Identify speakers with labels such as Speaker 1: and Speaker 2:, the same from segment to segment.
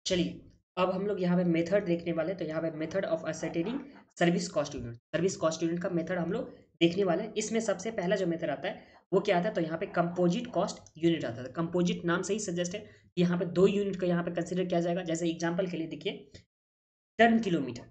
Speaker 1: चलिए, अब हम लोग यहाँ पे मेथड देखने वाले हैं। तो यहाँ पे method of ascertaining service cost unit का मेथड हम लोग देखने वाले हैं। इसमें सबसे पहला जो मेथड आता है वो क्या आता है, तो यहाँ पे कंपोजिट कॉस्ट यूनिट आता है। कंपोजिट नाम से ही सजेस्ट है कि यहाँ पे दो यूनिट को यहाँ पे कंसिडर किया जाएगा। जैसे एग्जाम्पल के लिए देखिए, टन किलोमीटर,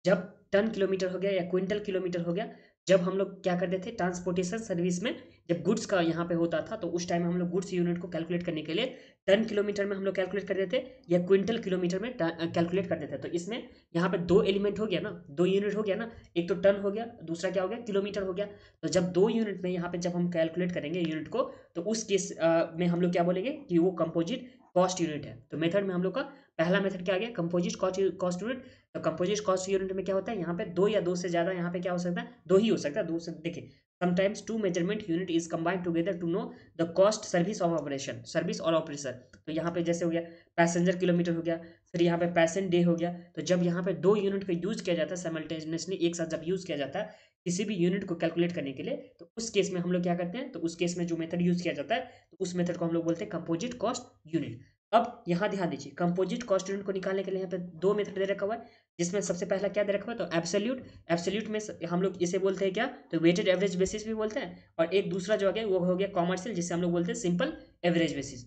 Speaker 1: जब टन किलोमीटर हो गया या क्विंटल किलोमीटर हो गया, जब हम लोग क्या करते थे ट्रांसपोर्टेशन सर्विस में, जब गुड्स का यहाँ पे होता था तो उस टाइम हम लोग गुड्स यूनिट को कैलकुलेट करने के लिए टन किलोमीटर में हम लोग कैलकुलेट करते थे या क्विंटल किलोमीटर में कैलकुलेट करते थे। तो इसमें यहाँ पे दो एलिमेंट हो गया ना, दो यूनिट हो गया ना, एक तो टन हो गया, दूसरा क्या हो गया, किलोमीटर हो गया। तो जब दो यूनिट में यहाँ पे जब हम कैलकुलेट करेंगे यूनिट को, तो उस केस में हम लोग क्या बोलेंगे कि वो कंपोजिट कॉस्ट यूनिट है। तो मेथड में हम लोग का पहला मेथड क्या आ गया, कंपोजिट कॉस्ट यूनिट। तो कंपोजिट कॉस्ट यूनिट में क्या होता है, यहाँ पे दो या दो से ज्यादा, यहाँ पे क्या हो सकता है, दो ही हो सकता है। दो से देखिए, sometimes two measurement unit is combined together to know the cost service of operation, service और ऑपरेशन। तो यहाँ पे जैसे हो गया पैसेंजर किलोमीटर हो गया, फिर यहाँ पे पैसेंजर डे हो गया। तो जब यहाँ पे दो यूनिट का यूज किया जाता है साइमल्टेनियसली, एक साथ जब यूज किया जाता है किसी भी यूनिट को कैलकुलेट करने के लिए, तो उस केस में हम लोग क्या करते हैं, तो उस केस में जो मेथड यूज किया जाता है, तो उस मेथड को हम लोग बोलते हैं कंपोजिट कॉस्ट यूनिट। अब यहाँ ध्यान दीजिए, कंपोजिट कॉस्ट यूनिट को निकालने के लिए यहाँ पे दो मेथड दे रखा हुआ है, जिसमें सबसे पहला क्या दे रखा हुआ है, तो एब्सोल्यूट। एब्सोल्यूट में हम लोग इसे बोलते हैं क्या, तो वेटेड एवरेज बेसिस भी बोलते हैं। और एक दूसरा जो आ गया वो हो गया कॉमर्शियल, जिसे हम लोग बोलते हैं सिंपल एवरेज बेसिस।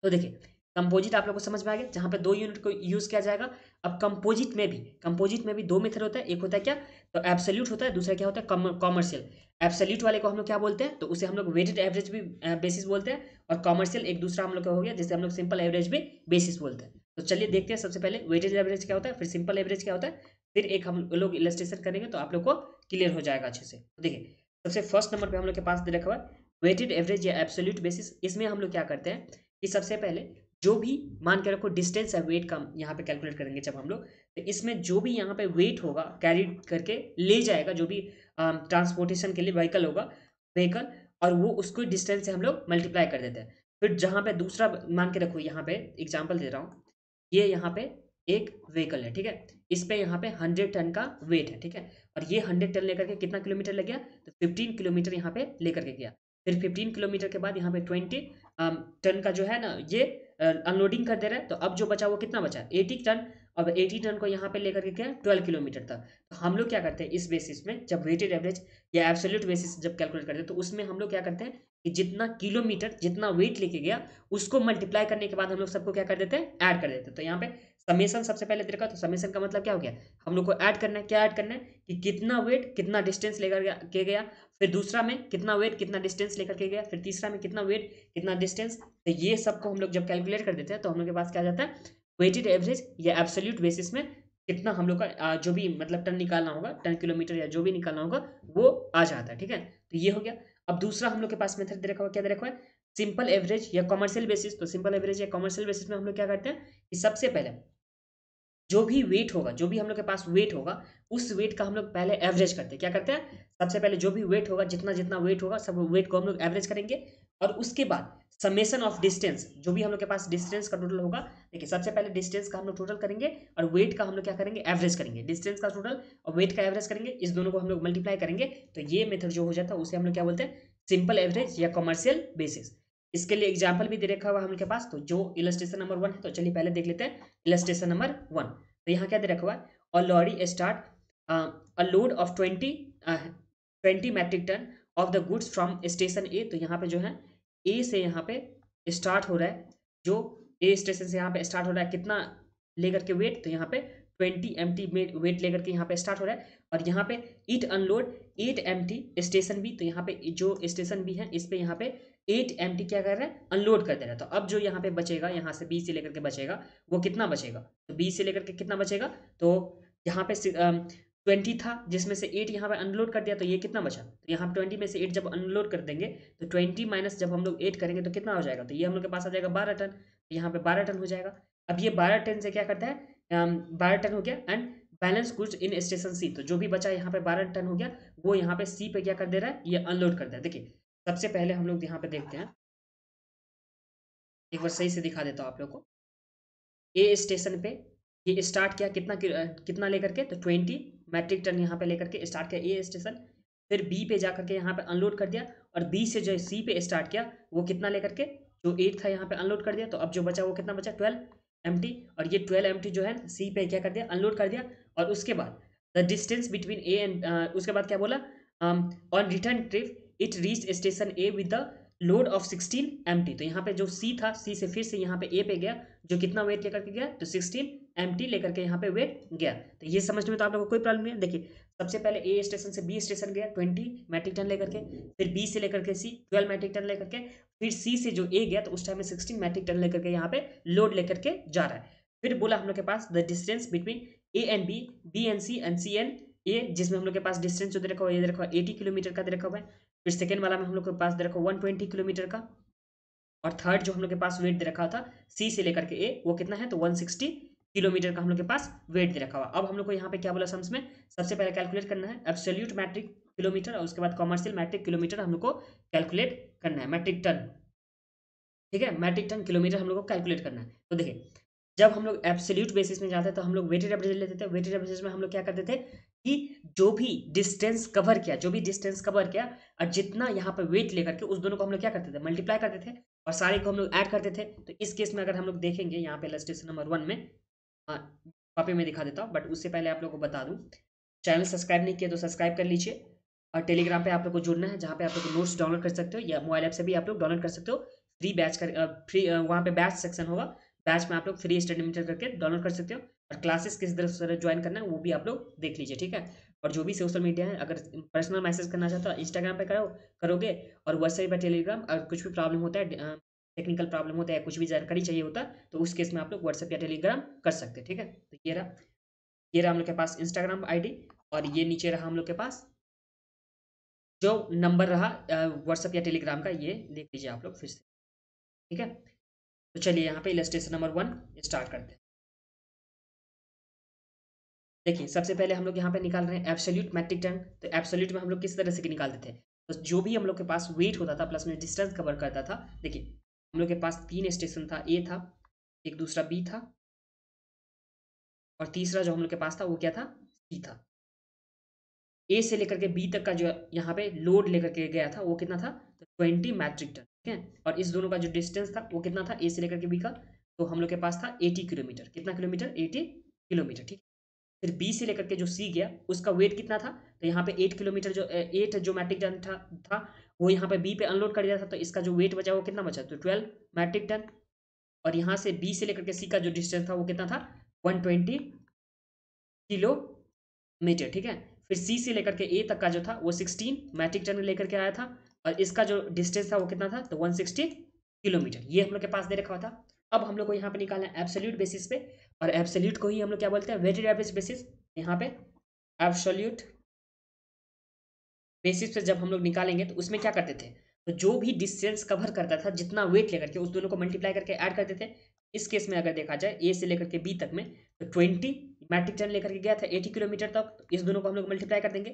Speaker 1: तो देखिए, कंपोजिट आप लोग को समझ में आ गया, जहां पे दो यूनिट को यूज किया जाएगा। अब कंपोजिट में भी दो मेथड होता है, एक होता है क्या, तो एब्सोल्यूट होता है, दूसरा क्या होता है, कॉमर्शियल। एब्सोल्यूट वाले को हम लोग क्या बोलते हैं, तो उसे हम लोग वेटेड एवरेज भी बेसिस बोलते हैं। और कॉमर्शियल एक दूसरा हम लोग का हो गया, जिसे हम लोग सिंपल एवरेज भी बेसिस बोलते हैं। तो चलिए देखते हैं, सबसे पहले वेटेड एवरेज क्या होता है, फिर सिंपल एवरेज क्या होता है, फिर एक हम लोग इलस्ट्रेशन करेंगे तो आप लोग को क्लियर हो जाएगा अच्छे से। तो देखिए, सबसे फर्स्ट नंबर पे हम लोग के पास दे रखा हुआ है वेटेड एवरेज या एब्सोल्यूट बेसिस। इसमें हम लोग क्या करते हैं कि सबसे पहले जो भी मान के रखो डिस्टेंस है, वेट का यहाँ पे कैलकुलेट करेंगे जब हम लोग, तो इसमें जो भी यहाँ पे वेट होगा कैरी करके ले जाएगा, जो भी ट्रांसपोर्टेशन के लिए व्हीकल होगा, व्हीकल, और वो उसको डिस्टेंस से हम लोग मल्टीप्लाई कर देते हैं। फिर जहाँ पे दूसरा मान के रखो, यहाँ पे एग्जाम्पल दे रहा हूँ, ये यहाँ पे एक व्हीकल है, ठीक है, इस पे यहाँ पे 100 टन का वेट है, ठीक है, और ये 100 टन लेकर के कितना किलोमीटर लग गया, तो 15 किलोमीटर यहाँ पे लेकर के गया। फिर 15 किलोमीटर के बाद यहाँ पे 20 टन का जो है ना, ये अनलोडिंग कर दे रहा है। तो अब जो बचा वो कितना बचा, 80 टन। अब 80 टन को यहाँ पे लेकर के गया 12 किलोमीटर तक। तो हम लोग क्या करते हैं इस बेसिस में, जब वेटेड एवरेज या एब्सोल्यूट बेसिस जब कैलकुलेट करते हैं, तो उसमें हम लोग क्या करते हैं कि जितना किलोमीटर, जितना वेट लेके गया, उसको मल्टीप्लाई करने के बाद हम लोग सबको क्या कर देते हैं, ऐड कर देते हैं। तो यहाँ पे समेसन सबसे पहले देखा, तो समेसन का मतलब क्या हो गया, हम लोग को ऐड करना है। क्या ऐड करना है कि कितना वेट कितना डिस्टेंस लेकर के गया, फिर दूसरा में कितना वेट कितना डिस्टेंस लेकर के गया, फिर तीसरा में कितना वेट कितना डिस्टेंस। तो ये सबको हम लोग जब कैलकुलेट कर देते हैं, तो हम लोग के पास क्या आ जाता है, वेटेड एवरेज या एब्सोल्यूट बेसिस में कितना हम लोग का जो भी मतलब टन निकालना होगा, टन किलोमीटर या जो भी निकालना होगा, वो आ जाता है, ठीक है। तो ये हो गया। अब दूसरा हम लोग के पास मेथड दे रखा हुआ, क्या दे रखा है, सिंपल एवरेज या कॉमर्शियल बेसिस। तो सिंपल एवरेज या कॉमर्शियल बेसिस में हम लोग क्या करते हैं कि सबसे पहले जो भी वेट होगा, जो भी हम लोग के पास वेट होगा, उस वेट का हम लोग पहले एवरेज करते हैं। क्या करते हैं, सबसे पहले जो भी वेट होगा, जितना जितना वेट होगा, सब वेट को हम लोग एवरेज करेंगे। और उसके बाद समेशन ऑफ डिस्टेंस, जो भी हम लोग के पास डिस्टेंस का टोटल होगा, देखिए सबसे पहले डिस्टेंस का हम लोग टोटल करेंगे, और वेट का हम लोग क्या करेंगे, एवरेज करेंगे। डिस्टेंस का टोटल और वेट का एवरेज करेंगे, इस दोनों को हम लोग मल्टीप्लाई करेंगे। तो ये मेथड जो हो जाता है उसे हम लोग क्या बोलते हैं, सिंपल एवरेज या कॉमर्शियल बेसिस। इसके लिए एग्जाम्पल भी दे रखा हुआ हम लोग के पास। तो जो इलस्ट्रेशन नंबर 1 है, तो चलिए पहले देख लेते हैं इलस्ट्रेशन नंबर 1। तो यहाँ क्या दे रखा हुआ है, और lorry start a load of 20 metric ton of the goods from station A. तो यहाँ पे जो है ए से यहाँ पे स्टार्ट हो रहा है, जो ए स्टेशन से यहाँ पे स्टार्ट हो रहा है, कितना लेकर के वेट, तो यहाँ पे 20 MT वेट लेकर के यहाँ पे स्टार्ट हो रहा है। और यहाँ पे it unload 8 MT station B. तो यहाँ पे जो स्टेशन बी है, इस पे यहाँ पे 8 MT क्या कर रहा है, अनलोड कर दे रहा है। तो अब जो यहाँ पे बचेगा, यहाँ से बी से लेकर के बचेगा, वो कितना बचेगा, तो बी से लेकर के कितना बचेगा, तो यहाँ पे 20 था, जिसमें से 8 यहाँ पे अनलोड कर दिया, तो ये कितना बचा, तो यहाँ 20 में से 8 जब अनलोड कर देंगे, तो 20 माइनस जब हम लोग 8 करेंगे तो कितना हो जाएगा, तो ये हम लोग के पास आ जाएगा 12 टन। यहाँ पे 12 टन हो जाएगा। अब ये 12 टन से क्या करता है, 12 टन हो गया, and balance goods in station C. तो जो भी बचा यहाँ पे 12 टन हो गया, वो यहाँ पे सी पे क्या कर दे रहा है, ये अनलोड कर दे रहा है। देखिए सबसे पहले हम लोग यहाँ पे देखते हैं, एक बार सही से दिखा देता हूँ आप लोग को। ए स्टेशन पे ये स्टार्ट किया, कितना लेकर के, तो 20 मैट्रिक टन यहाँ पे लेकर के स्टार्ट किया ए स्टेशन। फिर बी पे जाकर के यहाँ पे अनलोड कर दिया, और बी से जो सी पे स्टार्ट किया, वो कितना लेकर के, जो 8 था यहाँ पे अनलोड कर दिया। तो अब जो बचा वो कितना बचा, 12। एम्प्टी, और ये 12 एम्प्टी जो है सी पे क्या कर दिया, अनलोड कर दिया। और उसके बाद the distance between A and, उसके बाद क्या बोला, on return trip it reach station A with the load of 16 empty. तो यहाँ पे जो सी था, सी से फिर से यहाँ पे ए पे गया, जो कितना वेट लेकर के गया, तो 16 एम्प्टी लेकर के यहाँ पे वेट गया। तो ये समझने में तो आप लोगों को कोई प्रॉब्लम नहीं है। देखिए सबसे पहले ए स्टेशन से बी स्टेशन गया 20 मैट्रिक टन लेकर के, फिर बी से लेकर के सी 12 मैट्रिक टन लेकर के, फिर सी से जो ए गया तो उस टाइम में 16 मैट्रिक टन लेकर के यहाँ पे लोड लेकर के जा रहा है। फिर बोला हम लोग के पास the distance between A and B and C and A, जिसमें हम लोग के पास डिस्टेंस जो दे रखा हुआ है, ये दे रखा हुआ 80 किलोमीटर का दे रखा हुआ है। फिर सेकंड वाला में हम लोग के पास दे रखा 120 किलोमीटर का, और थर्ड जो हम लोग के पास वेट दे रखा था सी से लेकर के ए, वो कितना है, तो 160 किलोमीटर का हम लोग के पास वेट दे रखा हुआ। अब हम लोग को यहाँ पे क्या बोला सम्स में, सबसे पहले कैलकुलेट करना है एब्सोल्यूट मैट्रिक किलोमीटर, और उसके बाद कॉमर्शियल मैट्रिक किलोमीटर हम लोग को कैलकुलेट करना है, मैट्रिक टन, ठीक है, मैट्रिक टन किलोमीटर हम लोग को कैलकुलेट करना है। तो देखिए जब हम लोग एब्सोल्यूट बेसिस में जाते हैं तो हम लोग वेटेड एवरेज लेते थे। वेटेड एवरेज में हम लोग क्या करते थे कि जो भी डिस्टेंस कवर किया, जो भी डिस्टेंस कवर किया, और जितना यहाँ पे वेट लेकर के उस दोनों को हम लोग क्या करते थे, मल्टीप्लाई करते थे, और सारे को हम लोग ऐड करते थे। तो इस केस में अगर हम लोग देखेंगे यहाँ पे इलस्ट्रेशन नंबर 1 में, कॉपी में दिखा देता हूँ, बट उससे पहले आप लोग को बता दूँ, चैनल सब्सक्राइब नहीं किया तो सब्सक्राइब कर लीजिए, और टेलीग्राम पे आप लोग को जुड़ना है, जहाँ पे आप लोग नोट्स डाउनलोड कर सकते हो, या मोबाइल ऐप से भी आप लोग डाउनलोड कर सकते हो। फ्री बैच कर फ्री वहाँ पे बैच सेक्शन होगा, बैच में आप लोग फ्री स्टडी मटेरियल करके डाउनलोड कर सकते हो, और क्लासेस किस तरह से ज्वाइन करना है वो भी आप लोग देख लीजिए, ठीक है। और जो भी सोशल मीडिया है, अगर पर्सनल मैसेज करना चाहते हो इंस्टाग्राम पे करोगे, और व्हाट्सएप या टेलीग्राम, अगर कुछ भी प्रॉब्लम होता है, टेक्निकल प्रॉब्लम होता है, कुछ भी जानकारी चाहिए होता है, तो उस केस में आप लोग व्हाट्सएप या टेलीग्राम कर सकते हैं, ठीक है। तो ये रहा हम लोग के पास इंस्टाग्राम आईडी, और ये नीचे रहा हम लोग के पास जो नंबर रहा व्हाट्सएप या टेलीग्राम का, ये देख लीजिए आप लोग फिर से, ठीक है। तो चलिए यहाँ पे इलस्ट्रेशन नंबर 1 स्टार्ट करते हैं। देखिए सबसे पहले हम लोग यहाँ पे निकाल रहे हैं एब्सोल्यूट मैट्रिक टन। तो एब्सोल्यूट में हम लोग किस तरह से निकालते थे, तो जो भी हम लोग के पास वेट होता था प्लस में डिस्टेंस कवर करता था। देखिए हम लोग के पास 3 स्टेशन था, ए था, एक दूसरा बी था, और तीसरा जो हम लोग के पास था वो क्या था, सी था। ए से लेकर के बी तक का जो यहाँ पे लोड लेकर के गया था वो कितना था, तो 20 मैट्रिक टन, ठीक है। और इस दोनों का जो डिस्टेंस था वो कितना था, ए से लेकर के बी का, तो हम लोग के पास था 80 किलोमीटर। कितना किलोमीटर, 80 किलोमीटर, ठीक। फिर बी से लेकर के जो सी गया उसका वेट कितना था, तो यहाँ पे 8 किलोमीटर, जो 8 जो मैट्रिक टन था वो यहाँ पे बी पे अनलोड कर दिया था, तो इसका जो वेट बचा वो कितना बचा, तो 12 मैट्रिक टन। और यहाँ से बी से लेकर के सी का जो डिस्टेंस था वो कितना था, 120 किलोमीटर, ठीक है। फिर सी से लेकर के ए तक का जो था वो 16 मैट्रिक टन लेकर के आया था, और इसका जो डिस्टेंस था वो कितना था, तो 160 किलोमीटर, ये हम लोग के पास दे रखा हुआ था। अब हम लोग को यहाँ पे निकालना है एब्सोल्यूट बेसिस पे, और एब्सोल्यूट को ही हम लोग क्या बोलते हैं, वेटेड एवरेज बेसिस। यहाँ पे एब्सोल्यूट बेसिस पे जब हम लोग निकालेंगे तो उसमें क्या करते थे, तो जो भी डिस्टेंस कवर करता था, जितना वेट लेकर के उस दोनों को मल्टीप्लाई करके ऐड करते थे। इस केस में अगर देखा जाए ए से लेकर के बी तक में, तो 20 मैट्रिक टन लेकर के गया था 80 किलोमीटर तक, तो इस दोनों को हम लोग मल्टीप्लाई कर देंगे।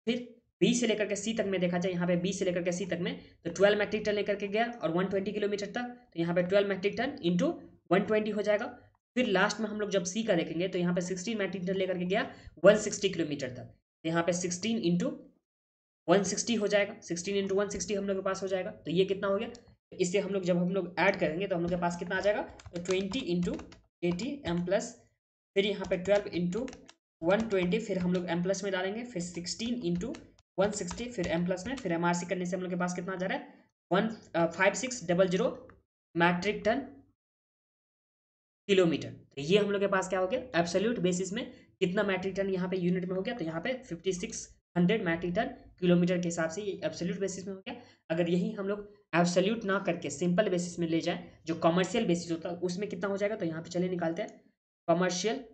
Speaker 1: फिर बी से लेकर के सी तक में देखा जाए, यहाँ पे बी से लेकर के सी तक में तो 12 मैट्रिक टन लेकर के गया और 120 किलोमीटर तक, तो यहाँ पे 12 मैट्रिक टन इंटू 120 हो जाएगा। फिर लास्ट में हम लोग जब सी का देखेंगे तो यहाँ पे 16 मैट्रिक टन लेकर के गया 160 किलोमीटर तक, तो यहाँ पे 16 इंटू 160 हो जाएगा, 16 इंटू 160 हम लोग के पास हो जाएगा। तो ये कितना हो गया, तो इससे हम लोग जब हम लोग ऐड करेंगे तो हम लोग के पास कितना आ जाएगा, तो 20 इंटू 80 एम प्लस, फिर यहाँ पे 12 इंटू 120, फिर हम लोग एम प्लस में डालेंगे, फिर 16 इंटू 160, फिर एम प्लस में, फिर एम करने से हम लोग के पास कितना आ जा रहा है, 15600 मैट्रिक टन किलोमीटर। तो ये हम लोग के पास क्या हो गया, एब्सोल्यूट बेसिस में कितना मैट्रिक टन यहाँ पे यूनिट में हो गया, तो यहाँ पे 5600 मैट्रिक टन किलोमीटर के हिसाब से ये एब्सोल्यूट बेसिस में हो गया। अगर यही हम लोग एब्सोल्यूट ना करके सिंपल बेसिस में ले जाए, जो कमर्शियल बेसिस होता है उसमें कितना हो जाएगा, तो यहाँ पे चलिए निकालते हैं। कमर्शियल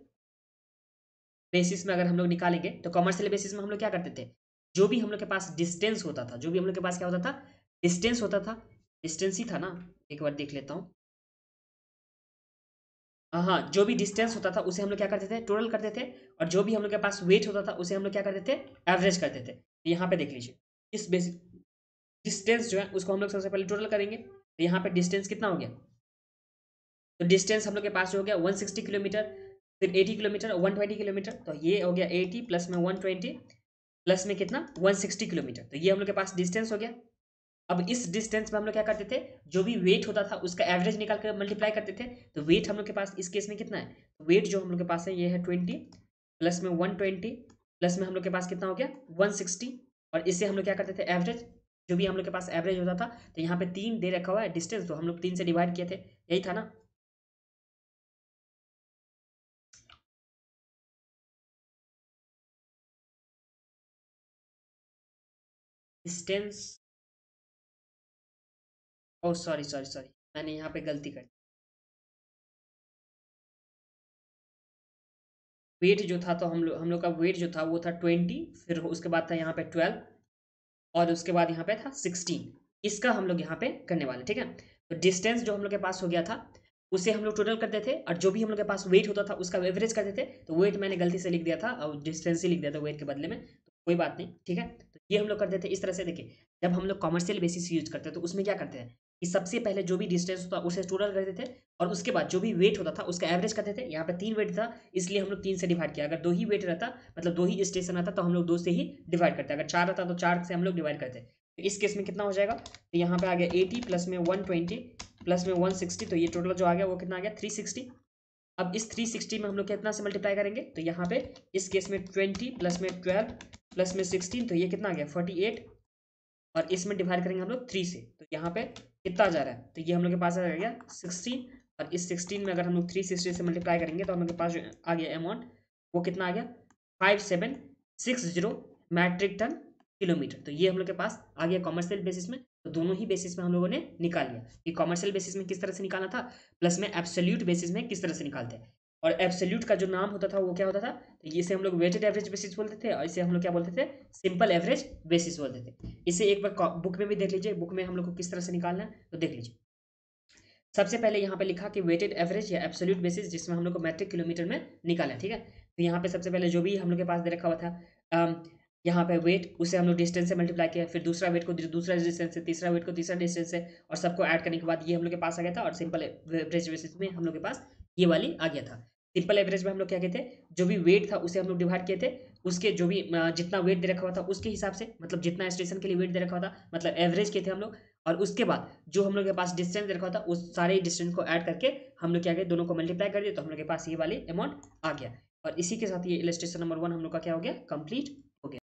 Speaker 1: बेसिस में अगर हम लोग निकालेंगे तो कमर्शियल बेसिस में हम लोग क्या करते थे, जो भी हम लोग के पास डिस्टेंस होता था, जो भी हम लोग के पास क्या होता था, डिस्टेंस होता था, डिस्टेंस ही था ना, एक बार देख लेता हूँ। हाँ, जो भी डिस्टेंस होता था उसे हम लोग क्या करते थे, टोटल करते थे, और जो भी हम लोग के पास वेट होता था उसे हम लोग क्या करते थे, एवरेज करते थे। यहाँ पे देख लीजिए, इस बेसिस डिस्टेंस जो है उसको हम लोग सबसे पहले टोटल करेंगे, तो यहाँ पे डिस्टेंस कितना हो गया, तो डिस्टेंस हम लोग के पास जो हो गया 160 किलोमीटर, फिर 80 किलोमीटर, 120 किलोमीटर, तो ये हो गया 80 प्लस में 120 प्लस में कितना 160 किलोमीटर, तो ये हम लोग के पास डिस्टेंस हो गया। अब इस डिस्टेंस में हम लोग क्या करते थे, जो भी वेट होता था उसका एवरेज निकाल कर मल्टीप्लाई करते थे। तो वेट हम लोग के पास इस केस में कितना है, तो वेट जो हम लोग के पास है ये है 20 प्लस में 120 प्लस में हम लोग के पास कितना हो गया 160, और इससे हम लोग क्या करते थे एवरेज, जो भी हम लोग के पास एवरेज होता था, तो यहाँ पे 3 दे रखा हुआ है डिस्टेंस, तो हम लोग 3 से डिवाइड किए थे, यही था ना। डिस्टेंस, ओ सॉरी सॉरी सॉरी, मैंने यहाँ पे गलती कर, वेट जो था तो हम लोग का वेट जो था वो था 20, फिर उसके बाद था यहाँ पे 12, और उसके बाद यहाँ पे था 16। इसका हम लोग यहाँ पे करने वाले, ठीक है। तो डिस्टेंस जो हम लोग के पास हो गया था उसे हम लोग टोटल करते थे, और जो भी हम लोग के पास वेट होता था उसका एवरेज करते थे। तो वेट मैंने गलती से लिख दिया था और डिस्टेंस ही लिख दिया था वेट के बदले में, तो कोई बात नहीं, ठीक है। तो ये हम लोग करते थे इस तरह से। देखिए, जब हम लोग कॉमर्शियल बेसिस यूज करते हैं तो उसमें क्या करते हैं कि सबसे पहले जो भी डिस्टेंस होता उसे टोटल करते थे, और उसके बाद जो भी वेट होता था उसका एवरेज करते थे। यहाँ पे 3 वेट था इसलिए हम लोग 3 से डिवाइड किया। अगर 2 ही वेट रहता, मतलब 2 ही स्टेशन रहता, तो हम लोग 2 से ही डिवाइड करते। अगर 4 रहता तो 4 से हम लोग डिवाइड करते। तो इस केस में कितना हो जाएगा, तो यहाँ पे आ गया 80 प्लस में 120 प्लस में 160, तो ये टोटल जो आ गया वो कितना आ गया 360। अब इस 360 में हम लोग कितना से मल्टीप्लाई करेंगे, तो यहाँ पे इस केस में 20 प्लस में 12 प्लस में 16, तो ये कितना आ गया 48, और इसमें डिवाइड करेंगे हम लोग 3 से, तो यहाँ पे कितना आ जा रहा है, तो ये हम लोग के पास आ गया 16, और इस 16 में अगर हम लोग 360 से मल्टीप्लाई करेंगे तो हम लोग के पास जो आ गया अमाउंट वो कितना आ गया 5760 मैट्रिक टन किलोमीटर। तो ये हम लोग के पास आ गया कॉमर्शियल बेसिस में। तो दोनों ही बेसिस में हम लोगों ने निकाल लिया कि कॉमर्शियल बेसिस में किस तरह से निकालना था, प्लस में एब्सोल्यूट बेसिस में किस तरह से निकालते हैं। और एब्सोल्यूट का जो नाम होता था वो क्या होता था, तो इसे हम लोग वेटेड एवरेज बेसिस बोलते थे, और इसे हम लोग क्या बोलते थे, सिंपल एवरेज बेसिस बोलते थे। इसे एक बार बुक में भी देख लीजिए, बुक में हम लोग को किस तरह से निकालना है तो देख लीजिए। सबसे पहले यहाँ पे लिखा कि वेटेड एवरेज या एब्सोल्यूट बेसिस, जिसमें हम लोग को मैट्रिक किलोमीटर में निकाला है, ठीक है। तो यहाँ पे सबसे पहले जो भी हम लोग के पास दे रखा हुआ था, यहाँ पे वेट, उसे हम लोग डिस्टेंस से मल्टीप्लाई किया, फिर दूसरा वेट को दूसरा डिस्टेंस से, तीसरा वेट को तीसरा डिस्टेंस से, और सबको ऐड करने के बाद ये हम लोग के पास आ गया था। और सिंपल एवरेज बेसिस में हम लोग के पास ये वाली आ गया था। सिंपल एवरेज में हम लोग क्या कहते हैं, जो भी वेट था उसे हम लोग डिवाइड किए थे, उसके जो भी जितना वेट दे रखा हुआ था उसके हिसाब से, मतलब जितना स्टेशन के लिए वेट दे रखा हुआ था, मतलब एवरेज किए थे हम लोग। और उसके बाद जो हम लोग के पास डिस्टेंस दे रखा हुआ था उस सारे डिस्टेंस को ऐड करके हम लोग क्या किए, दोनों को मल्टीप्लाई कर दिए, तो हम लोग के पास ये वाली अमाउंट आ गया। और इसी के साथ ये इलस्ट्रेशन नंबर 1 हम लोग का क्या हो गया, कंप्लीट